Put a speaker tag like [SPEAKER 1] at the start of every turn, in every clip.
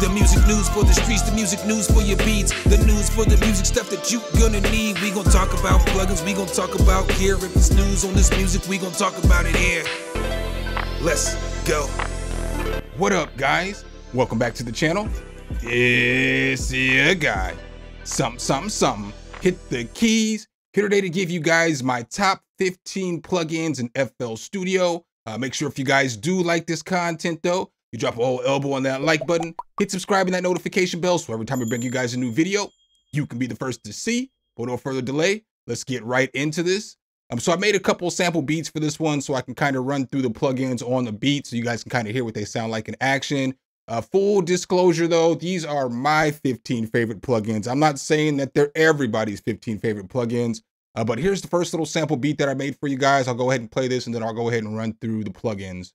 [SPEAKER 1] The music news for the streets, the music news for your beats, the news for the music stuff that you gonna need. We gon' talk about plugins, we gon' talk about gear. If it's news on this music, we gon' talk about it here. Let's go. What up, guys? Welcome back to the channel. It's your guy, SumnSumnSumn. Hit the keys. Here today to give you guys my top 15 plugins in FL Studio. Make sure if you guys do like this content though, you drop a whole elbow on that like button, hit subscribe and that notification bell so every time we bring you guys a new video, you can be the first to see. But no further delay, let's get right into this. So I made a couple sample beats for this one so I can kind of run through the plugins on the beat so you guys can kind of hear what they sound like in action. Full disclosure though, these are my 15 favorite plugins. I'm not saying that they're everybody's 15 favorite plugins, but here's the first little sample beat that I made for you guys. I'll go ahead and play this and then I'll go ahead and run through the plugins.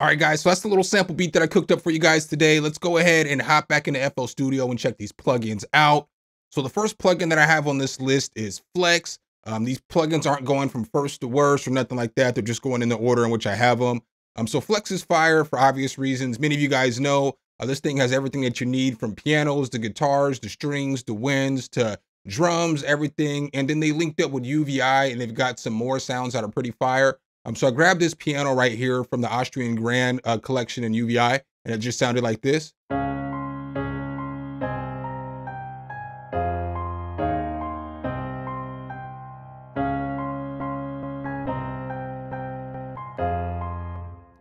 [SPEAKER 1] All right, guys, so that's the little sample beat that I cooked up for you guys today. Let's go ahead and hop back into FL Studio and check these plugins out. So the first plugin that I have on this list is Flex. These plugins aren't going from first to worst or nothing like that. They're just going in the order in which I have them. So Flex is fire for obvious reasons. Many of you guys know this thing has everything that you need, from pianos to guitars to strings to winds to drums, everything. And then they linked up with UVI and they've got some more sounds that are pretty fire. So I grabbed this piano right here from the Austrian Grand collection in UVI, and it just sounded like this.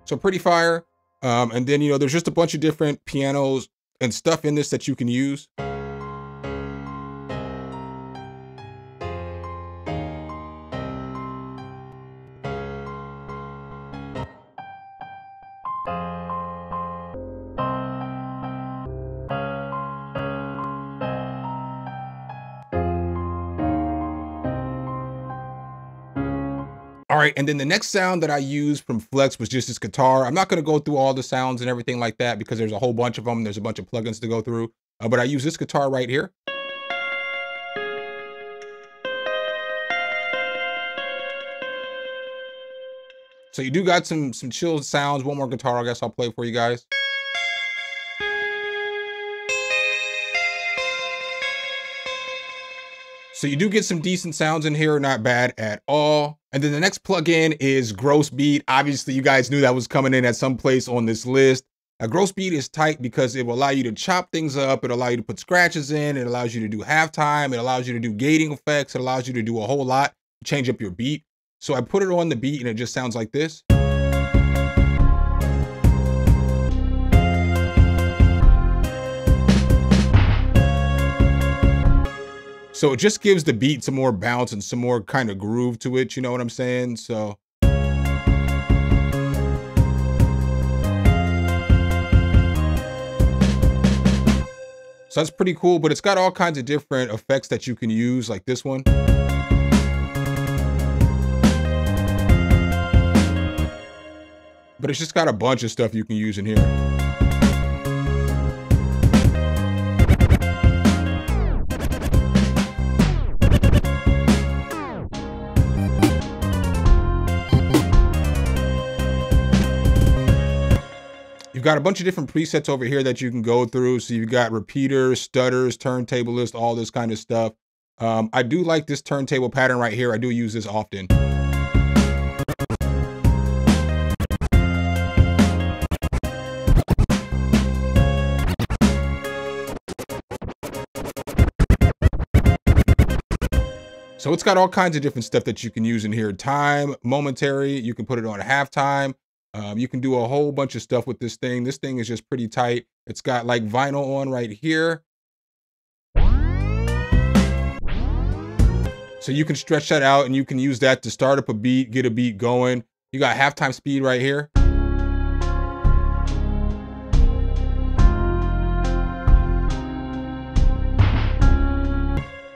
[SPEAKER 1] So pretty fire. And then, there's just a bunch of different pianos and stuff in this that you can use. All right, and then the next sound that I used from Flex was just this guitar. I'm not going to go through all the sounds and everything like that because there's a whole bunch of them. There's a bunch of plugins to go through, but I use this guitar right here. So you do got some chill sounds. One more guitar, I guess I'll play for you guys. So you do get some decent sounds in here, not bad at all. And then the next plugin is Gross Beat. Obviously, you guys knew that was coming in at some place on this list. Gross Beat is tight because it will allow you to chop things up. It'll allow you to put scratches in. It allows you to do halftime. It allows you to do gating effects. It allows you to do a whole lot, change up your beat. So I put it on the beat and it just sounds like this. So it just gives the beat some more bounce and some more kind of groove to it. You know what I'm saying? So that's pretty cool, but it's got all kinds of different effects that you can use, like this one. But it's just got a bunch of stuff you can use in here. You've got a bunch of different presets over here that you can go through. So you've got repeaters, stutters, turntablist, all this kind of stuff. I do like this turntable pattern right here. I do use this often.
[SPEAKER 2] So it's got all kinds of different stuff that you can use in here. Time, momentary, you can put it on halftime. You can do a whole bunch of stuff with this thing. This thing is just pretty tight. It's got like vinyl on right here. So you can stretch that out and you can use that to start up a beat, get a beat going. You got halftime speed right here.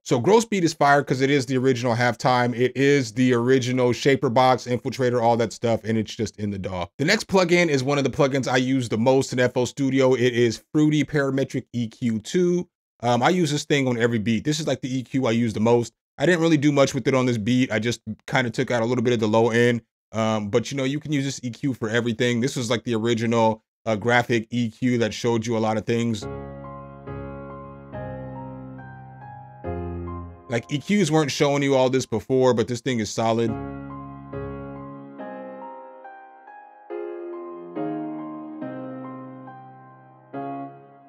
[SPEAKER 2] So gross beat is fire because it is the original halftime. It is the original shaper box, infiltrator, all that stuff, and it's just in the DAW. The next plugin is one of the plugins I use the most in FL Studio. It is Fruity Parametric EQ 2. I use this thing on every beat. This is like the EQ I use the most. I didn't really do much with it on this beat. I just kind of took out a little bit of the low end. But you know, you can use this EQ for everything. This was like the original graphic EQ that showed you a lot of things. Like EQs weren't showing you all this before, but this thing is solid.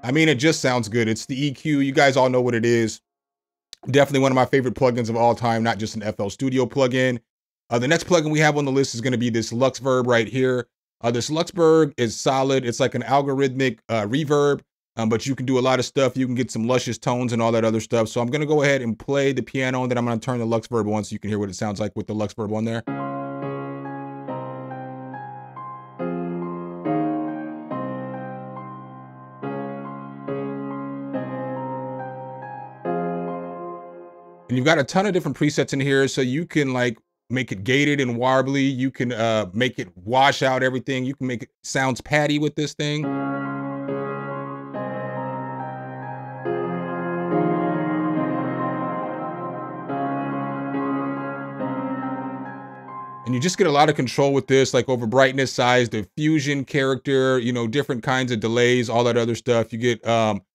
[SPEAKER 2] I mean, it just sounds good. It's the EQ. You guys all know what it is. Definitely one of my favorite plugins of all time, not just an FL Studio plugin. The next plugin we have on the list is going to be this Luxeverb right here. This Luxeverb is solid. It's like an algorithmic reverb. But you can do a lot of stuff. You can get some luscious tones and all that other stuff. So I'm going to go ahead and play the piano, and then I'm going to turn the Luxeverb on so you can hear what it sounds like with the Luxeverb on there. And you've got a ton of different presets in here. So you can like make it gated and warbly. You can make it wash out everything. You can make it sounds patty with this thing. And you just get a lot of control with this, like over brightness, size, diffusion, character, you know, different kinds of delays, all that other stuff. You get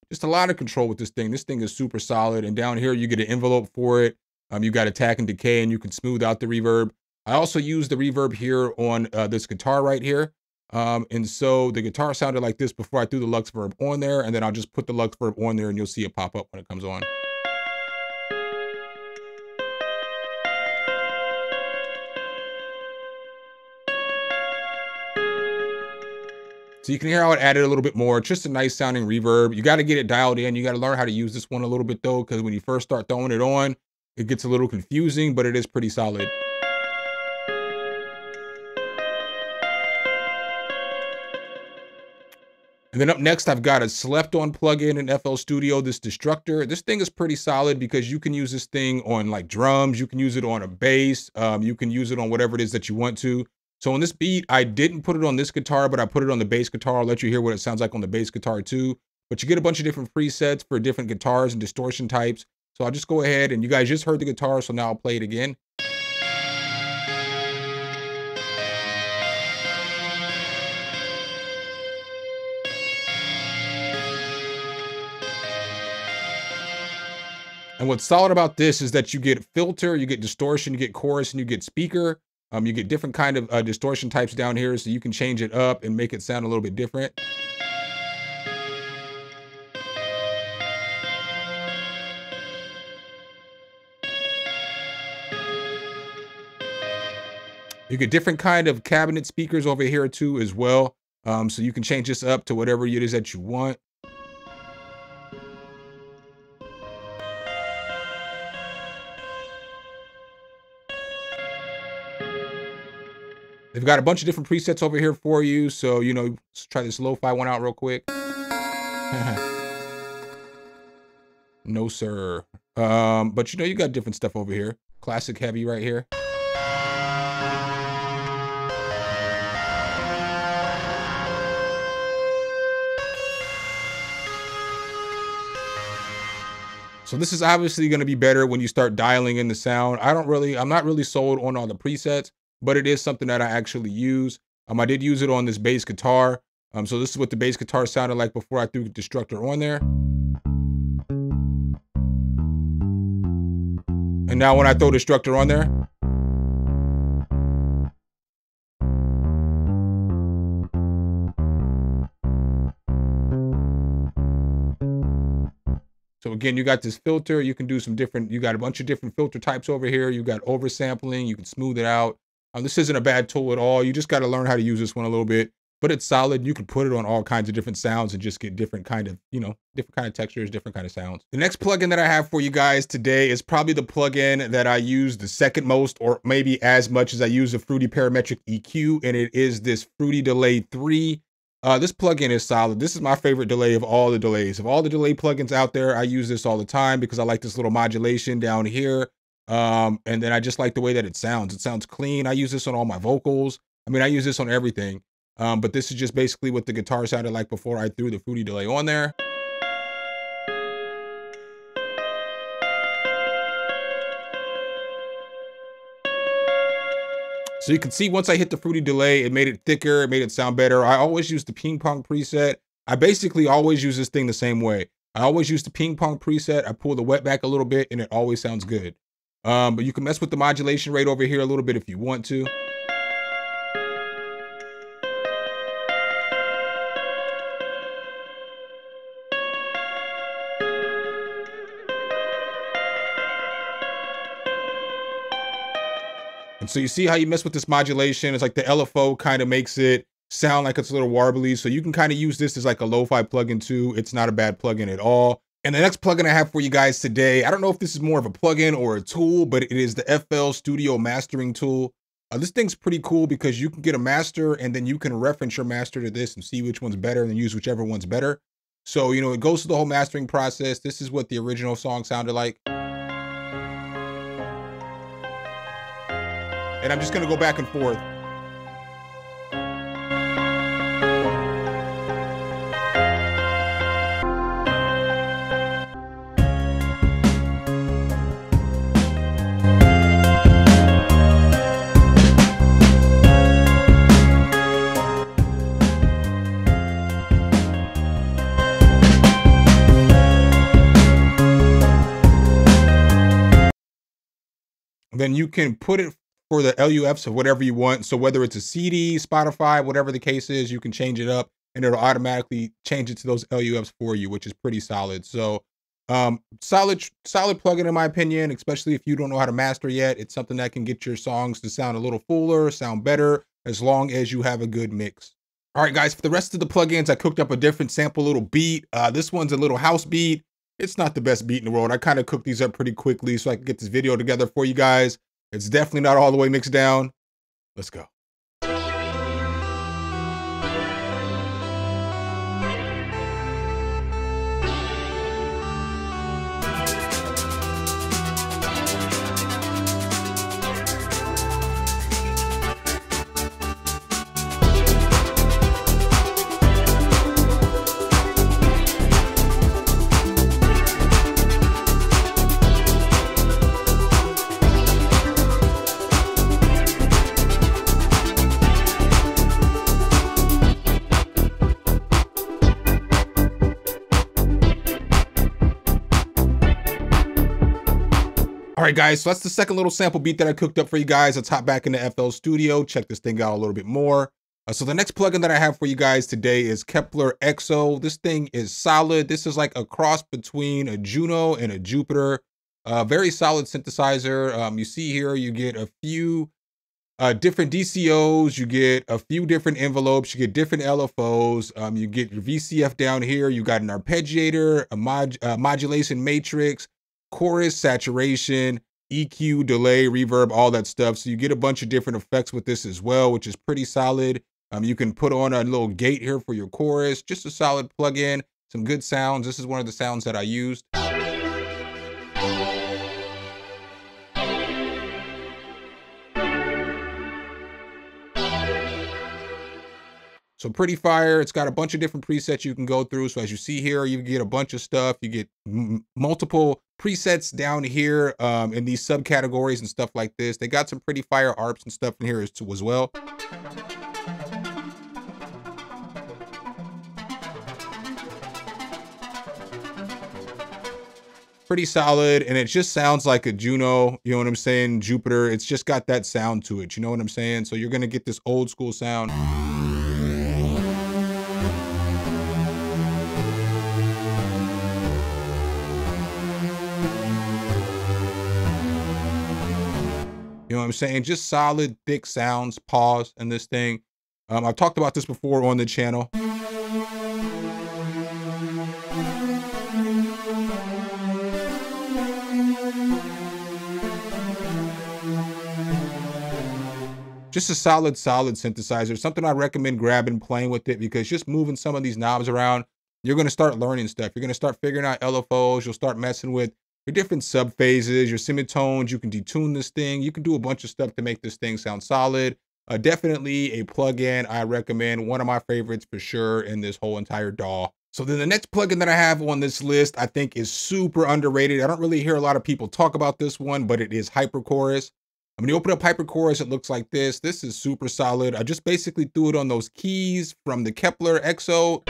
[SPEAKER 2] just a lot of control with this thing. This thing is super solid. And down here, you get an envelope for it. You got attack and decay, and you can smooth out the reverb. I also use the reverb here on this guitar right here. And so the guitar sounded like this before I threw the Luxeverb on there. And then I'll just put the Luxeverb on there, and you'll see it pop up when it comes on. So you can hear how it added a little bit more. It's just a nice sounding reverb. You got to get it dialed in. You got to learn how to use this one a little bit though, because when you first start throwing it on, it gets a little confusing, but it is pretty solid. And then up next, I've got a slept on plugin in FL Studio, this Distructor. This thing is pretty solid because you can use this thing on like drums. You can use it on a bass. You can use it on whatever it is that you want to. So on this beat, I didn't put it on this guitar, but I put it on the bass guitar. I'll let you hear what it sounds like on the bass guitar too. But you get a bunch of different presets for different guitars and distortion types. So I'll just go ahead, and you guys just heard the guitar, so now I'll play it again. And what's solid about this is that you get filter, you get distortion, you get chorus, and you get speaker. You get different kind of distortion types down here, so you can change it up and make it sound a little bit different. You get different kind of cabinet speakers over here too as well. So you can change this up to whatever it is that you want. They've got a bunch of different presets over here for you. So, you know, let's try this lo-fi one out real quick. No, sir. But you know, you got different stuff over here. Classic heavy right here. So this is obviously going to be better when you start dialing in the sound. I'm not really sold on all the presets, but it is something that I actually use. I did use it on this bass guitar. So this is what the bass guitar sounded like before I threw Distructor on there. And now when I throw Distructor on there, so So again, you got this filter. You can do some different, you got a bunch of different filter types over here. You got oversampling. You can smooth it out. This isn't a bad tool at all. You just got to learn how to use this one a little bit, but it's solid. You can put it on all kinds of different sounds and just get different kind of, you know, different kind of textures, different kind of sounds. The next plugin that I have for you guys today is probably the plugin that I use the second most, or maybe as much as I use the Fruity Parametric EQ, and it is this Fruity Delay 3. This plugin is solid. This is my favorite delay of all the delays. Of all the delay plugins out there, I use this all the time because I like this little modulation down here. And then I just like the way that it sounds. It sounds clean. I use this on all my vocals. I mean, I use this on everything. But this is just basically what the guitar sounded like before I threw the Fruity Delay on there. So you can see once I hit the Fruity Delay, it made it thicker, it made it sound better. I always use the ping pong preset. I basically always use this thing the same way. I always use the ping pong preset. I pull the wet back a little bit and it always sounds good. But you can mess with the modulation rate over here a little bit if you want to. And so you see how you mess with this modulation. It's like the LFO kind of makes it sound like it's a little warbly. So you can kind of use this as like a lo-fi plugin too. It's not a bad plugin at all. And the next plugin I have for you guys today, I don't know if this is more of a plugin or a tool, but it is the FL Studio mastering tool. This thing's pretty cool because you can get a master and then you can reference your master to this and see which one's better and then use whichever one's better. So, you know, it goes through the whole mastering process. This is what the original song sounded like. And I'm just gonna go back and forth. Then you can put it for the LUFs of whatever you want. So whether it's a CD, Spotify, whatever the case is, you can change it up and it'll automatically change it to those LUFs for you, which is pretty solid. So solid plugin in my opinion, especially if you don't know how to master yet. It's something that can get your songs to sound a little fuller, sound better, as long as you have a good mix. All right, guys, for the rest of the plugins, I cooked up a different sample little beat. This one's a little house beat. It's not the best beat in the world. I kind of cooked these up pretty quickly so I can get this video together for you guys. It's definitely not all the way mixed down. Let's go. All right, guys, so that's the second little sample beat that I cooked up for you guys. Let's hop back into FL Studio, check this thing out a little bit more. So the next plugin that I have for you guys today is Kepler Exo. This thing is solid. This is like a cross between a Juno and a Jupiter. Very solid synthesizer. You see here, you get a few different DCOs, you get a few different envelopes, you get different LFOs, you get your VCF down here, you got an arpeggiator, a modulation matrix, chorus, saturation, EQ, delay, reverb, all that stuff. So you get a bunch of different effects with this as well, which is pretty solid. You can put on a little gate here for your chorus, just a solid plugin, some good sounds. This is one of the sounds that I used. So pretty fire. It's got a bunch of different presets you can go through. So as you see here, you get a bunch of stuff. You get multiple presets down here in these subcategories and stuff like this. They got some pretty fire ARPs and stuff in here as well. Pretty solid, and it just sounds like a Juno, you know what I'm saying, Jupiter. It's just got that sound to it, you know what I'm saying? So you're gonna get this old school sound. You know what I'm saying? Just solid, thick sounds, pause in this thing. I've talked about this before on the channel. Just a solid synthesizer. Something I recommend grabbing, playing with it, because just moving some of these knobs around, you're going to start learning stuff. You're going to start figuring out LFOs. You'll start messing with your different subphases, your semitones. You can detune this thing. You can do a bunch of stuff to make this thing sound solid. Definitely a plugin I recommend. One of my favorites for sure in this whole entire DAW. So then the next plugin that I have on this list, I think is super underrated. I don't really hear a lot of people talk about this one, but it is Hyperchorus. When you open up Hyperchorus, it looks like this. This is super solid. I just basically threw it on those keys from the Kepler Exo.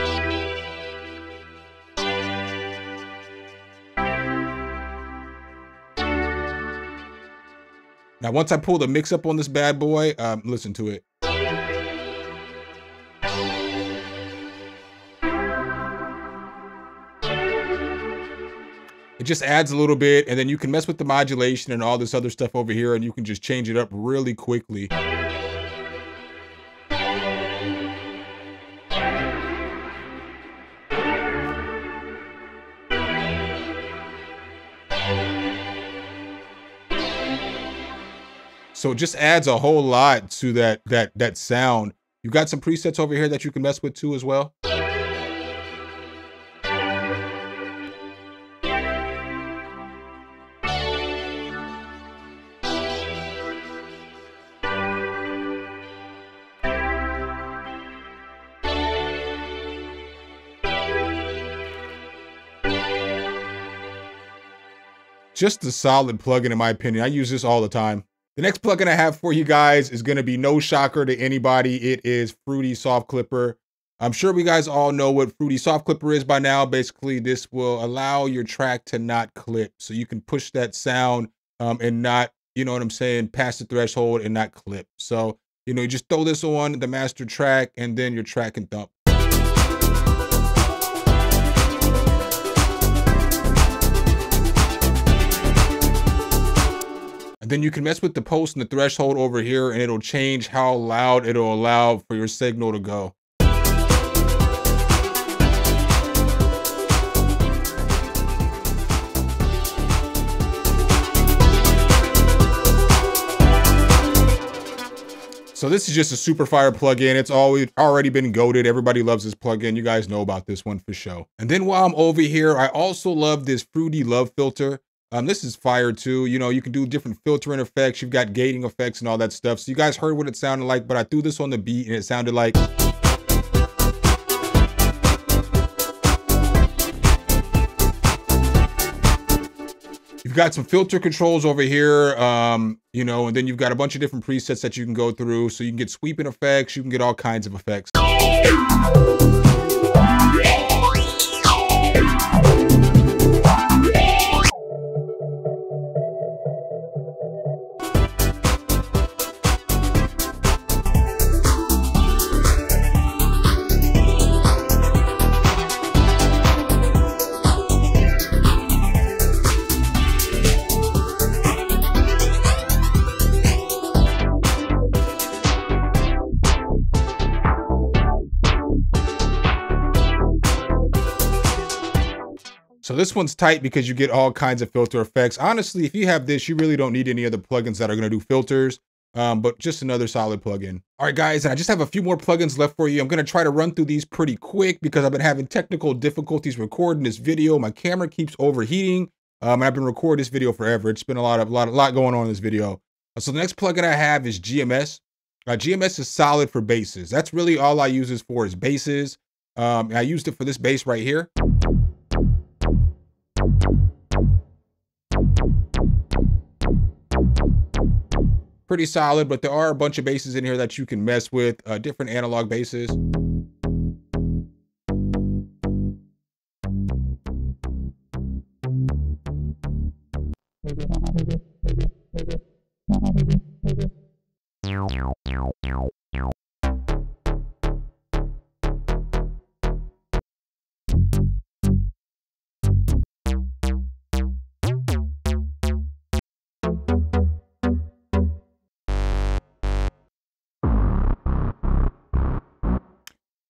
[SPEAKER 2] Now, once I pull the mix up on this bad boy, listen to it. It just adds a little bit, and then you can mess with the modulation and all this other stuff over here, and you can just change it up really quickly. So it just adds a whole lot to that sound. You've got some presets over here that you can mess with too as well. Just a solid plugin in my opinion. I use this all the time. The next plugin I have for you guys is going to be no shocker to anybody. It is Fruity Soft Clipper. I'm sure we guys all know what Fruity Soft Clipper is by now. Basically, this will allow your track to not clip. So you can push that sound and not, you know what I'm saying, pass the threshold and not clip. So, you know, you just throw this on the master track and then your track can thump. And then you can mess with the post and the threshold over here, and it'll change how loud it'll allow for your signal to go. So this is just a super fire plugin. It's already been goated. Everybody loves this plugin. You guys know about this one for sure. And then while I'm over here, I also love this Fruity Love Filter. This is fire too. You know, you can do different filtering effects. You've got gating effects and all that stuff. So you guys heard what it sounded like, but I threw this on the beat and it sounded like. You've got some filter controls over here, you know, and then you've got a bunch of different presets that you can go through. So you can get sweeping effects. You can get all kinds of effects. So this one's tight because you get all kinds of filter effects. Honestly, if you have this, you really don't need any other plugins that are going to do filters, but just another solid plugin. All right, guys, and I just have a few more plugins left for you. I'm going to try to run through these pretty quick because I've been having technical difficulties recording this video. My camera keeps overheating, and I've been recording this video forever. It's been a lot going on in this video. So the next plugin I have is GMS. GMS is solid for basses. That's really all I use this for is basses. I used it for this bass right here. Pretty solid, but there are a bunch of basses in here that you can mess with, different analog basses.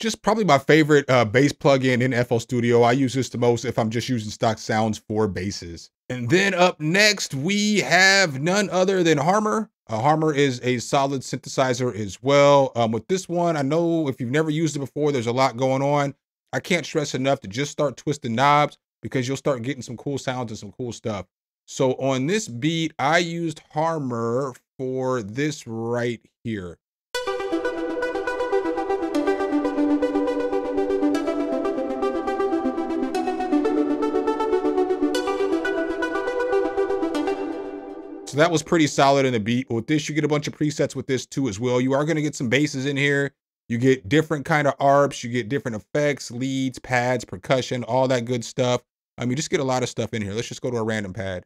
[SPEAKER 2] just probably my favorite bass plugin in FL Studio. I use this the most if I'm just using stock sounds for basses. And then up next, we have none other than Harmor. Harmor is a solid synthesizer as well. With this one, I know if you've never used it before, there's a lot going on. I can't stress enough to just start twisting knobs because you'll start getting some cool sounds and some cool stuff. So on this beat, I used Harmor for this right here. So that was pretty solid in the beat. With this, you get a bunch of presets with this too as well. You are going to get some basses in here. You get different kind of arps. You get different effects, leads, pads, percussion, all that good stuff. You just get a lot of stuff in here. Let's just go to a random pad.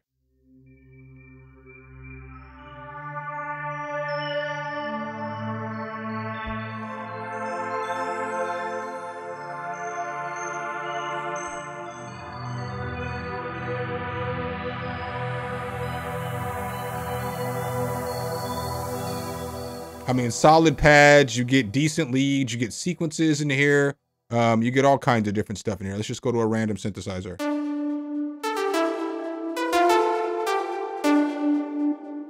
[SPEAKER 2] Solid pads, you get decent leads, you get sequences in here, you get all kinds of different stuff in here. Let's just go to a random synthesizer.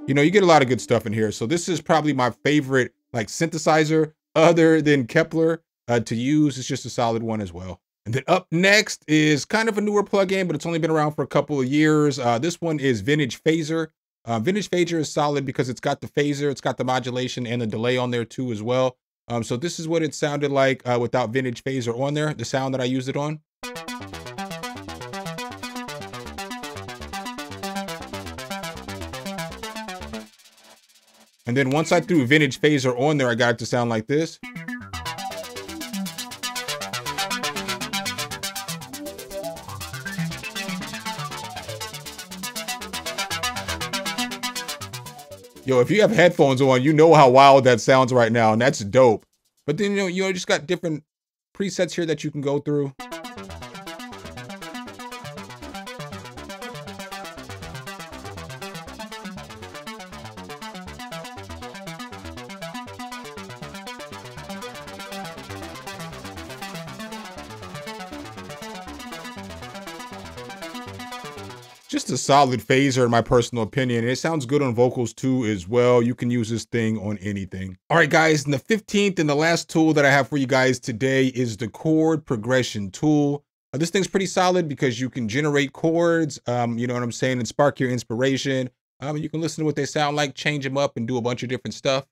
[SPEAKER 2] You get a lot of good stuff in here. So this is probably my favorite synthesizer other than Kepler to use. It's just a solid one as well. And then up next is kind of a newer plugin, but it's only been around for a couple of years. This one is Vintage Phaser. Vintage Phaser is solid because it's got the phaser, it's got the modulation and the delay on there too as well. So this is what it sounded like without Vintage Phaser on there, the sound that I used it on. And then once I threw Vintage Phaser on there, I got it to sound like this. Yo, if you have headphones on, you know how wild that sounds right now, and that's dope. But then, you just got different presets here that you can go through. Just a solid phaser in my personal opinion. It sounds good on vocals too as well. You can use this thing on anything. All right, guys, and the 15th and the last tool that I have for you guys today is the chord progression tool. This thing's pretty solid because you can generate chords, you know what I'm saying, and spark your inspiration. You can listen to what they sound like, change them up, and do a bunch of different stuff.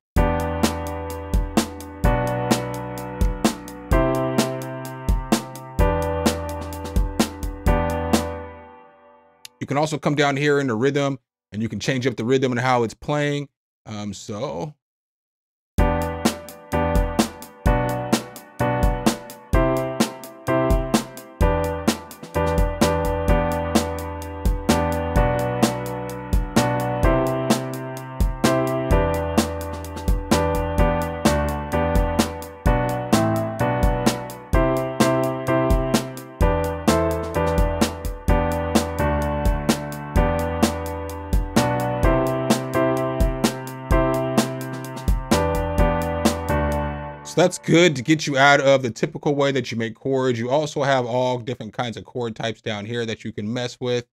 [SPEAKER 2] You can also come down here in the rhythm and you can change up the rhythm and how it's playing. That's good to get you out of the typical way that you make chords. You also have all different kinds of chord types down here that you can mess with.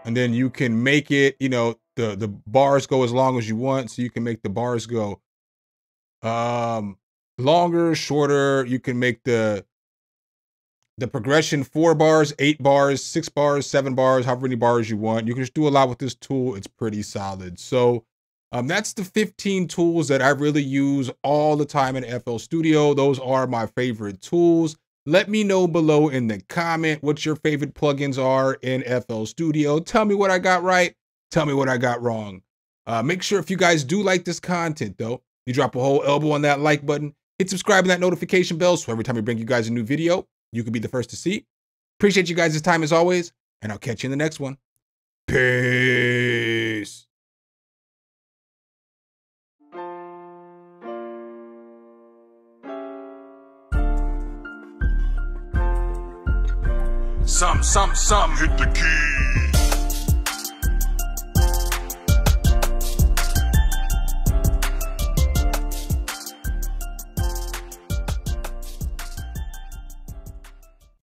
[SPEAKER 2] And then you can make it, the bars go as long as you want. So you can make the bars go longer, shorter. You can make the progression 4 bars, 8 bars, 6 bars, 7 bars, however many bars you want. You can just do a lot with this tool. It's pretty solid. So that's the 15 tools that I really use all the time in FL Studio. Those are my favorite tools. Let me know below in the comment what your favorite plugins are in FL Studio. Tell me what I got right. Tell me what I got wrong. Make sure if you guys do like this content though, you drop a whole elbow on that like button, hit subscribe and that notification bell so every time we bring you guys a new video, you can be the first to see. Appreciate you guys' time as always, and I'll catch you in the next one. Peace.
[SPEAKER 1] Some, hit the key.